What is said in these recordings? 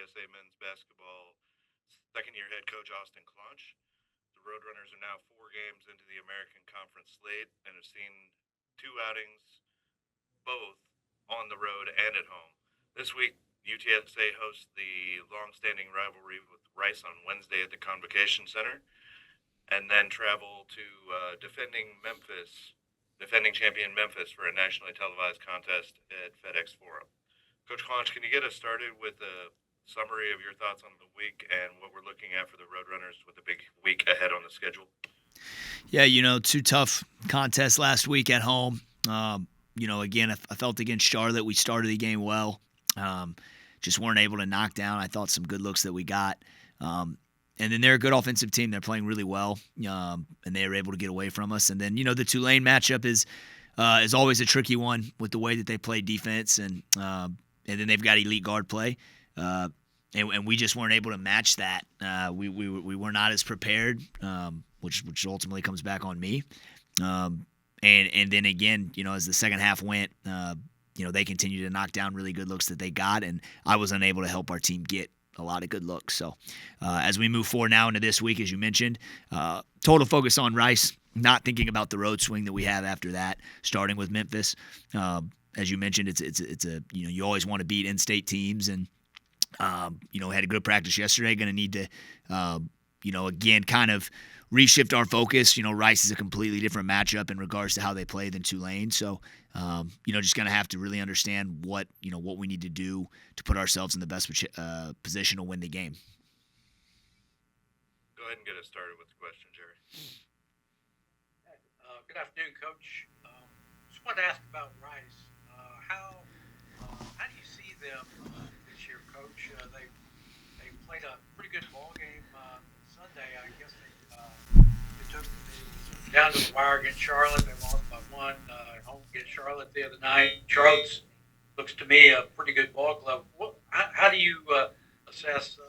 UTSA men's basketball second-year head coach Austin Claunch. The Roadrunners are now 4 games into the American Conference slate and have seen 2 outings, both on the road and at home. This week, UTSA hosts the long-standing rivalry with Rice on Wednesday at the Convocation Center, and then travel to defending champion Memphis for a nationally televised contest at FedEx Forum. Coach Claunch, can you get us started with a summary of your thoughts on the week and what we're looking at for the Roadrunners with a big week ahead on the schedule? Yeah, 2 tough contests last week at home. Again, I felt against Charlotte, we started the game well. Just weren't able to knock down, I thought, some good looks that we got. And then they're a good offensive team. They're playing really well, and they were able to get away from us. And then, the Tulane matchup is always a tricky one with the way that they play defense, and then they've got elite guard play. And we just weren't able to match that. We were not as prepared, which ultimately comes back on me. And then again, as the second half went, they continued to knock down really good looks that they got, and I was unable to help our team get a lot of good looks. So as we move forward now into this week, as you mentioned, total focus on Rice, not thinking about the road swing that we have after that, starting with Memphis. As you mentioned, it's a you always want to beat in-state teams, and had a good practice yesterday. Going to need to again kind of reshift our focus. Rice is a completely different matchup in regards to how they play than Tulane. So just going to have to really understand what we need to do to put ourselves in the best position to win the game. Go ahead and get us started with the question, Jerry. Good afternoon, Coach. Just wanted to ask about Rice. How do you see them this year, Coach? They played a pretty good ball game Sunday. I guess they took it down to the wire against Charlotte. They lost by 1 at home against Charlotte the other night. Charlotte looks to me a pretty good ball club. How do you assess the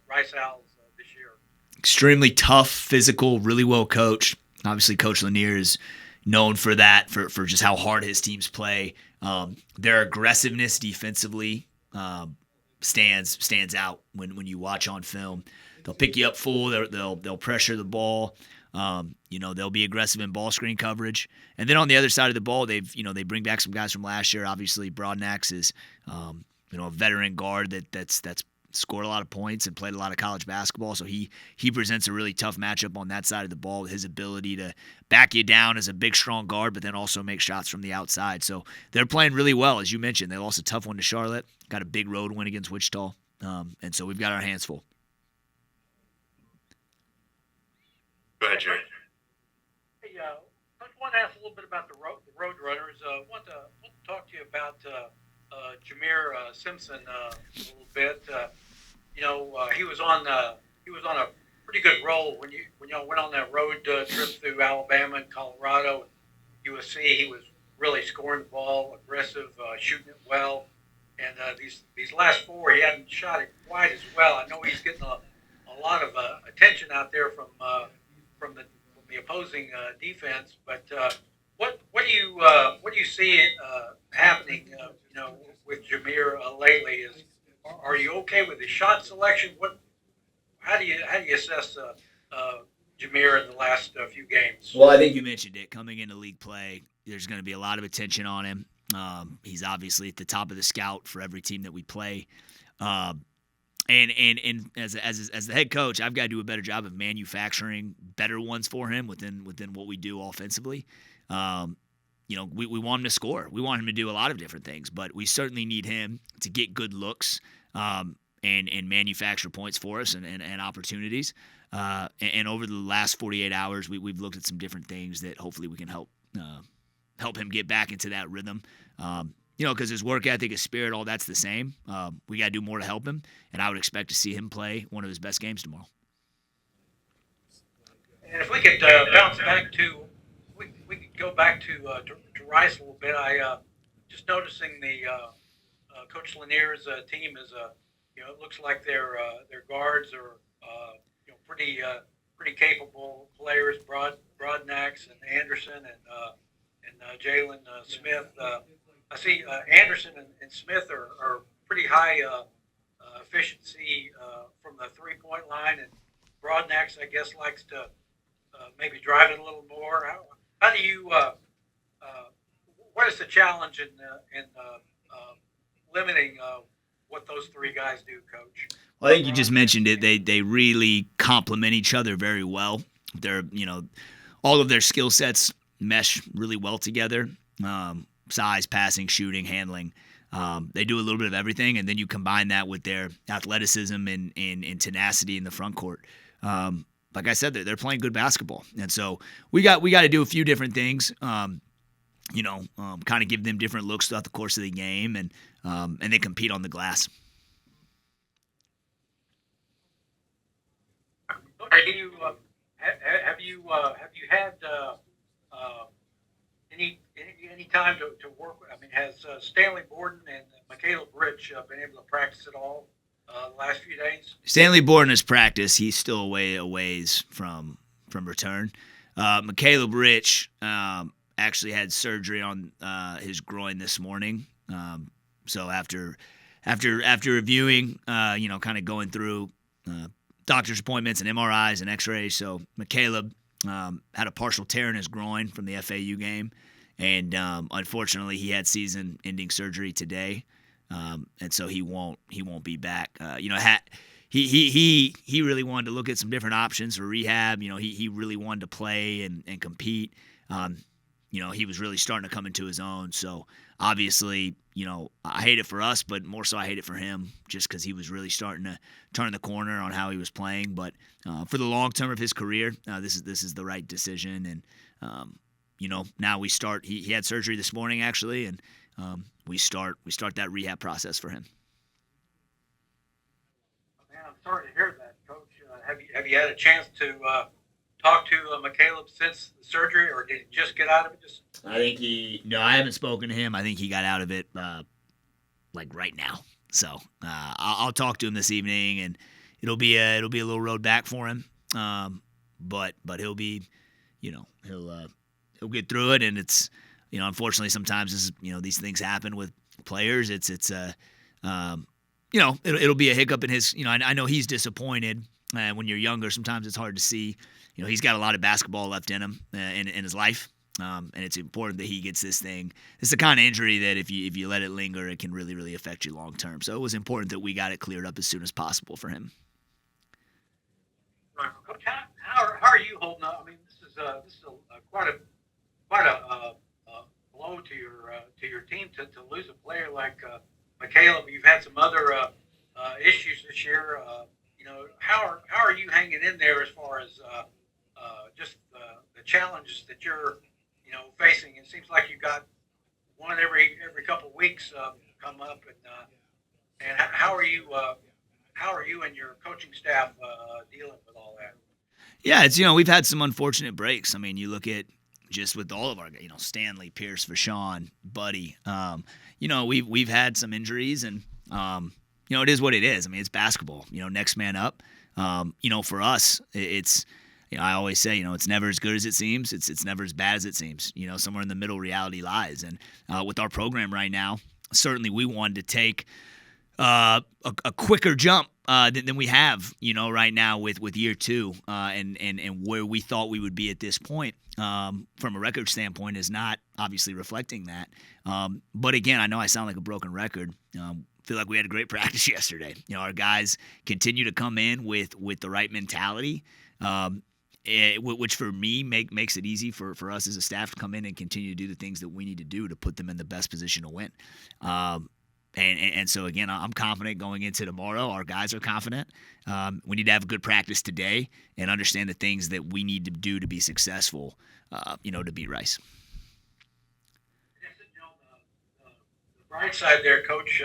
Rice Owls this year? Extremely tough, physical, really well coached. Obviously, Coach Lanier is known for that, for just how hard his teams play. Their aggressiveness defensively stands out when you watch on film. They'll pick you up full. They'll pressure the ball. They'll be aggressive in ball screen coverage. And then on the other side of the ball, they bring back some guys from last year. Obviously, Broadnax is a veteran guard that's scored a lot of points and played a lot of college basketball. So he presents a really tough matchup on that side of the ball. His ability to back you down as a big, strong guard, but then also make shots from the outside. So they're playing really well, as you mentioned. They lost a tough one to Charlotte, got a big road win against Wichita. And so we've got our hands full. Go ahead, Jerry. Hey, I just want to ask a little bit about the Roadrunners. I want to talk to you about Jameer Simpson a little bit. He was on a pretty good roll when y'all went on that road trip through Alabama and Colorado and USC. He was really scoring the ball, aggressive, shooting it well. And these last 4, he hadn't shot it quite as well. I know he's getting a lot of attention out there from the opposing defense. But what do you see happening? With Jameer lately? Are you okay with his shot selection? How do you assess Jameer in the last few games? Well, I think you mentioned it. Coming into league play, there's going to be a lot of attention on him. He's obviously at the top of the scout for every team that we play. And as the head coach, I've got to do a better job of manufacturing better ones for him within what we do offensively. We want him to score. We want him to do a lot of different things, but we certainly need him to get good looks and manufacture points for us and opportunities. And over the last 48 hours, we've looked at some different things that hopefully we can help him get back into that rhythm. Because his work ethic, his spirit, all that's the same. We got to do more to help him, and I would expect to see him play one of his best games tomorrow. And if we could bounce back to, we could go back to Rice a little bit. I just noticing the Coach Lanier's team is it looks like their guards are pretty capable players. Broadnax and Anderson and Jalen Smith. I see Anderson and Smith are pretty high efficiency from the three-point line, and Broadnax, I guess, likes to maybe drive it a little more. How do you? What is the challenge in limiting what those three guys do, Coach? Well, I think you just mentioned it. They really complement each other very well. They're all of their skill sets mesh really well together. Size, passing, shooting, handling. They do a little bit of everything, and then you combine that with their athleticism and tenacity in the front court. Like I said, they're playing good basketball, and so we got to do a few different things. Kind of give them different looks throughout the course of the game, and they compete on the glass. Have you had any time to work? I mean, has Stanley Borden and Caleb Rich been able to practice at all the last few days? Stanley Borden has practiced. He's still a ways from return. Caleb Rich actually had surgery on his groin this morning. So after reviewing, kind of going through doctor's appointments and MRIs and X-rays. So Caleb had a partial tear in his groin from the FAU game, and unfortunately he had season-ending surgery today, and so he won't be back. He really wanted to look at some different options for rehab. He really wanted to play and compete. He was really starting to come into his own. So obviously, I hate it for us, but more so I hate it for him just because he was really starting to turn the corner on how he was playing. But for the long term of his career, this is the right decision. And now we start. He had surgery this morning actually, and we start that rehab process for him. Man, I'm sorry to hear that, Coach. Have you had a chance to talk to Caleb since the surgery, or did he just get out of it? I think I haven't spoken to him. I think he got out of it like right now. So I'll talk to him this evening, and it'll be a little road back for him. But he'll be, he'll get through it, and it's, unfortunately sometimes these things happen with players. It'll be a hiccup in his. I know he's disappointed. When you're younger, sometimes it's hard to see. He's got a lot of basketball left in him in his life, and it's important that he gets this thing. It's the kind of injury that if you let it linger, it can really, really affect you long term. So it was important that we got it cleared up as soon as possible for him. Coach, how are you holding up? I mean, this is quite a blow to your team to lose a player like Caleb. You've had some other issues this year. How are you hanging in there as far as just the challenges that you're facing? It seems like you've got one every couple of weeks come up, and how are you and your coaching staff dealing with all that? Yeah, it's we've had some unfortunate breaks. I mean, you look at just with all of our Stanley, Pierce, Vashon, Buddy. We've had some injuries, and it is what it is. I mean, it's basketball. Next man up. For us, it's I always say, it's never as good as it seems. It's never as bad as it seems. Somewhere in the middle, reality lies. And with our program right now, certainly we wanted to take a quicker jump than we have, right now with year two, and where we thought we would be at this point. From a record standpoint, is not obviously reflecting that. But again, I know I sound like a broken record. Feel like we had a great practice yesterday. Our guys continue to come in with the right mentality, which for me makes it easy for us as a staff to come in and continue to do the things that we need to do to put them in the best position to win. And so again, I'm confident going into tomorrow. Our guys are confident. We need to have a good practice today and understand the things that we need to do to be successful. To beat Rice. The bright side there, Coach.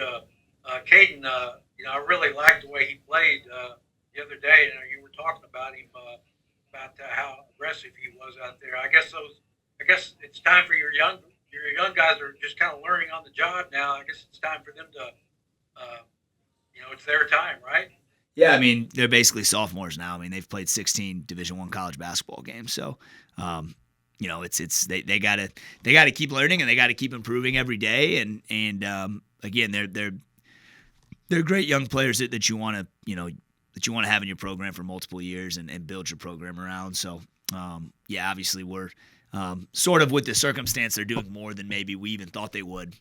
Caden, I really liked the way he played the other day. You were talking about him, about how aggressive he was out there. I guess it's time for your young guys are just kind of learning on the job now. I guess it's time for them to, it's their time, right? Yeah, I mean, they're basically sophomores now. I mean, they've played 16 Division I college basketball games, so. They gotta keep learning, and they gotta keep improving every day. And again, they're they're great young players that you want to, that you want to have in your program for multiple years and build your program around. So, yeah, obviously we're sort of with the circumstance, they're doing more than maybe we even thought they would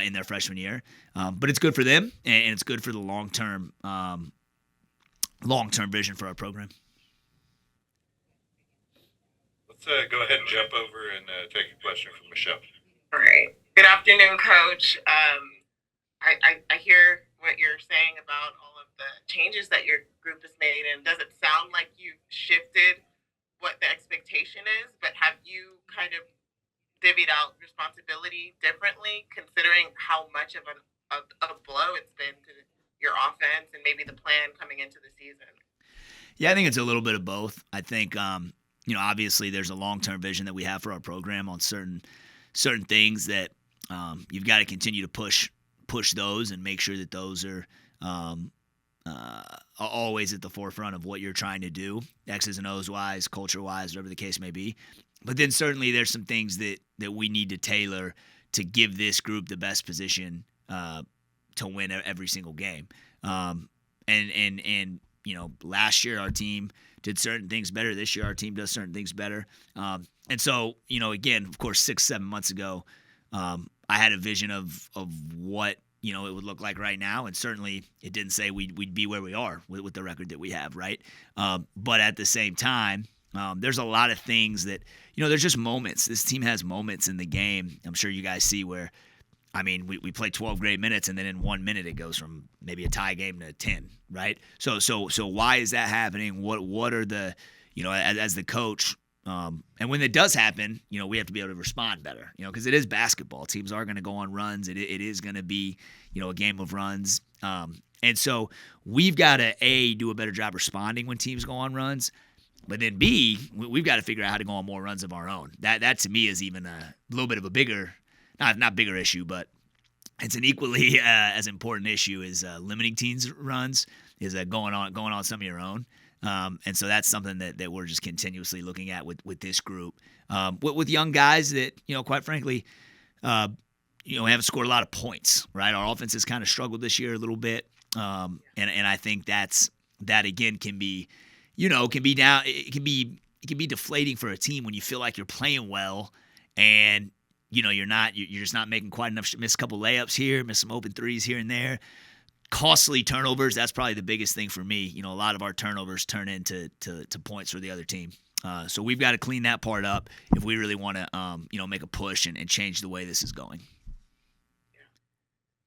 in their freshman year. But it's good for them, and it's good for the long-term vision for our program. Let's go ahead and jump over and take a question from Michelle. All right. Good afternoon, Coach. I hear what you're saying about all of the changes that your group has made, and does it sound like you've shifted what the expectation is, but have you kind of divvied out responsibility differently, considering how much of a blow it's been to your offense and maybe the plan coming into the season? Yeah, I think it's a little bit of both. I think, obviously there's a long-term vision that we have for our program on certain things that you've got to continue to push those and make sure that those are always at the forefront of what you're trying to do, X's and O's wise, culture wise, whatever the case may be. But then certainly there's some things that we need to tailor to give this group the best position to win every single game. And last year our team did certain things better. This year our team does certain things better. And so, again, of course, 6-7 months ago, I had a vision of what it would look like right now, and certainly it didn't say we'd be where we are with the record that we have, right? But at the same time, there's a lot of things that there's just moments. This team has moments in the game. I'm sure you guys see where, we play 12 great minutes, and then in 1 minute it goes from maybe a tie game to 10, right? So why is that happening? What are the as the coach? And when it does happen, we have to be able to respond better, because it is basketball. Teams are going to go on runs. It is going to be, a game of runs. And so we've got to, do a better job responding when teams go on runs. But then B, we've got to figure out how to go on more runs of our own. That to me is even a little bit of a bigger, not bigger issue, but it's an equally as important issue as limiting teams' runs, is going on some of your own. And so that's something that we're just continuously looking at with this group, with young guys that, quite frankly, haven't scored a lot of points, right? Our offense has kind of struggled this year a little bit. And I think that again can be down. It can be deflating for a team when you feel like you're playing well and, you're just not making quite enough, miss a couple layups here, miss some open threes here and there. Costly turnovers, that's probably the biggest thing for me. A lot of our turnovers turn into points for the other team. So we've got to clean that part up if we really want to, make a push and change the way this is going.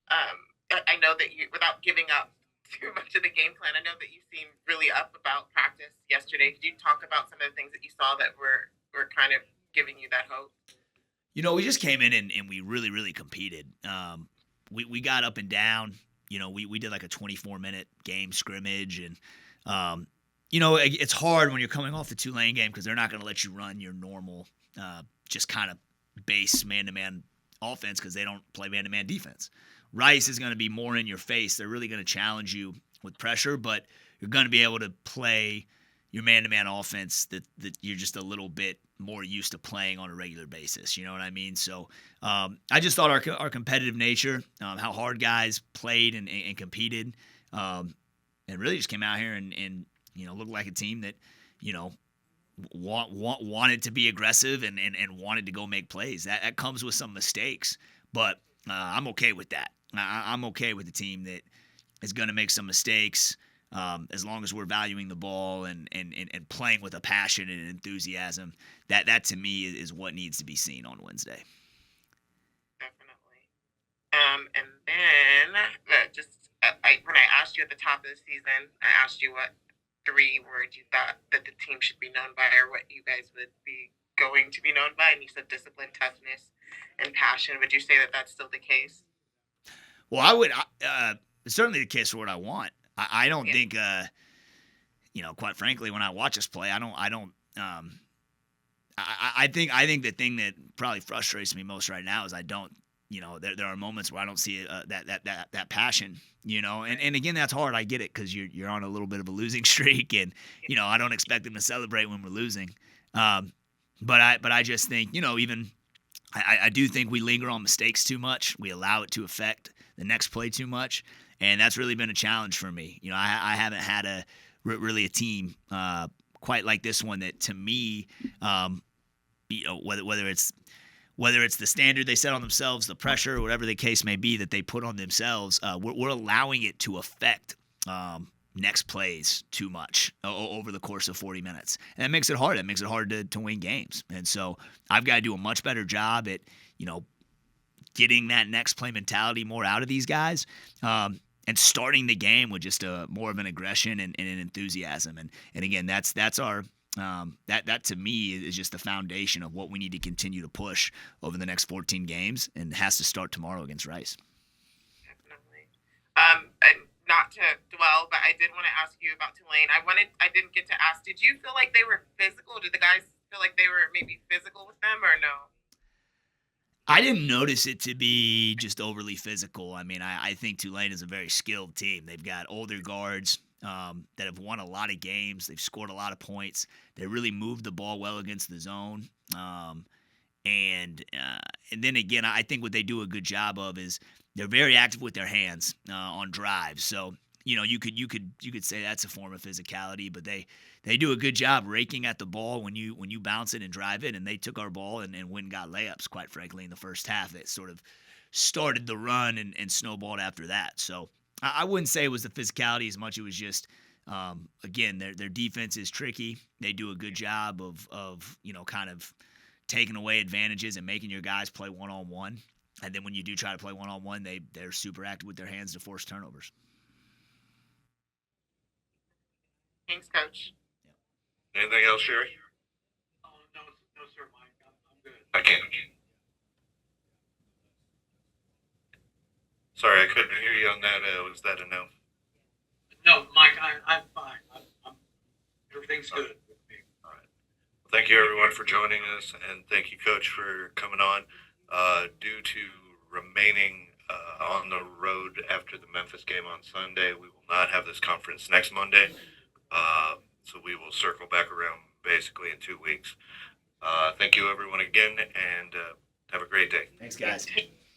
I know that you, without giving up too much of the game plan, I know that you seem really up about practice yesterday. Could you talk about some of the things that you saw that were kind of giving you that hope? We just came in and we really, really competed. We got up and down. We did like a 24-minute game scrimmage, and it's hard when you're coming off the Tulane game because they're not going to let you run your normal, just kind of base man-to-man offense because they don't play man-to-man defense. Rice is going to be more in your face. They're really going to challenge you with pressure, but you're going to be able to play your man-to-man offense that you're just a little bit more used to playing on a regular basis. You know what I mean? So I just thought our competitive nature, how hard guys played and competed, and really just came out here and looked like a team that, wanted to be aggressive and wanted to go make plays. That comes with some mistakes, but I'm okay with that. I'm okay with the team that is going to make some mistakes, as long as we're valuing the ball and playing with a passion and enthusiasm. That to me is what needs to be seen on Wednesday. Definitely. And then when I asked you at the top of the season, I asked you what 3 words you thought that the team should be known by, or what you guys would be going to be known by, and you said discipline, toughness, and passion. Would you say that that's still the case? Well, I would. It's certainly the case for what I want. I don't think, quite frankly, when I watch us play, I think the thing that probably frustrates me most right now is I don't, there are moments where I don't see that passion, and again, that's hard. I get it because you're on a little bit of a losing streak, and I don't expect them to celebrate when we're losing, but I just think even I do think we linger on mistakes too much. We allow it to affect the next play too much. and that's really been a challenge for me. I haven't had really a team quite like this one that, to me, whether it's the standard they set on themselves, the pressure, whatever the case may be that they put on themselves, we're allowing it to affect next plays too much over the course of 40 minutes. And that makes it hard. That makes it hard to win games. And so I've got to do a much better job at, getting that next play mentality more out of these guys, and starting the game with just more of an aggression and an enthusiasm. And again, that's our that to me is just the foundation of what we need to continue to push over the next 14 games, and has to start tomorrow against Rice. Definitely. And not to dwell, but I did want to ask you about Tulane. I didn't get to ask, did you feel like they were physical? Did the guys feel like they were maybe physical with them, or no? I didn't notice it to be just overly physical. I mean, I think Tulane is a very skilled team. They've got older guards that have won a lot of games. They've scored a lot of points. They really moved the ball well against the zone. And then again, I think what they do a good job of is they're very active with their hands on drives. So you could say that's a form of physicality, but they do a good job raking at the ball when you bounce it and drive it. And they took our ball and went and got layups, quite frankly, in the first half. That sort of started the run and snowballed after that. So I wouldn't say it was the physicality as much. It was just, again, their defense is tricky. They do a good job of kind of taking away advantages and making your guys play one-on-one. And then when you do try to play one-on-one, they're super active with their hands to force turnovers. Thanks, Coach. Anything else, Sherry? No, sir, Mike. I'm good. I can't. Sorry, I couldn't hear you on that. Was that a no? No, Mike, I'm fine. Everything's good with me. All right. Well, thank you, everyone, for joining us, and thank you, Coach, for coming on. Due to remaining on the road after the Memphis game on Sunday, we will not have this conference next Monday. So we will circle back around basically in 2 weeks. Thank you, everyone, again, and have a great day. Thanks, guys.